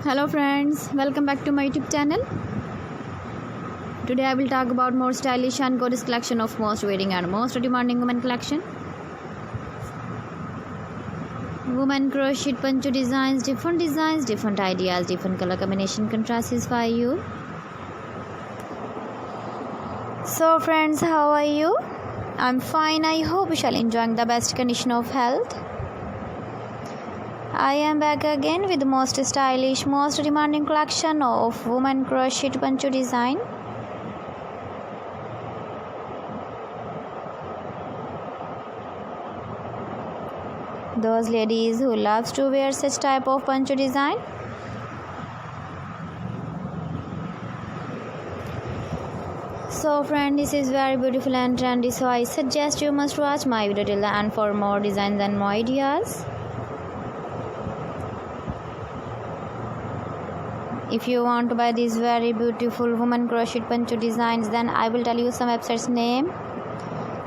Hello friends, welcome back to my YouTube channel. Today I will talk about more stylish and gorgeous collection of most wearing and most demanding women collection. Women crochet poncho designs, different ideas, different color combination can satisfy you. So friends, how are you? I'm fine. I hope you shall enjoying the best condition of health. I am back again with the most stylish, most demanding collection of women crochet poncho design. Those ladies who loves to wear such type of poncho design. So friend, this is very beautiful and trendy, so I suggest you must watch my video till the end for more designs and more ideas. If you want to buy these very beautiful woman crochet poncho designs, then I will tell you some websites name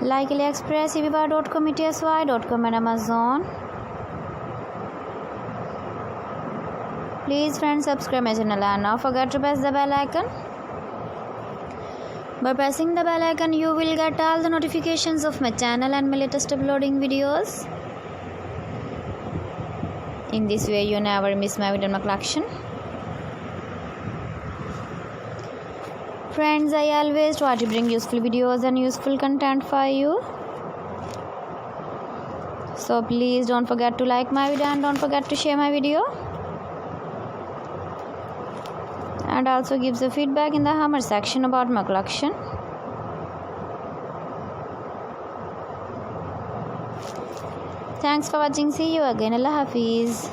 like AliExpress, eBay.com, ETSY.com and Amazon. Please friends, subscribe my channel and don't forget to press the bell icon. By pressing the bell icon, you will get all the notifications of my channel and my latest uploading videos. In this way, you never miss my video and my collection. Friends, I always try to bring useful videos and useful content for you. So please don't forget to like my video and don't forget to share my video. And also give the feedback in the comment section about my collection. Thanks for watching. See you again. Allah Hafiz.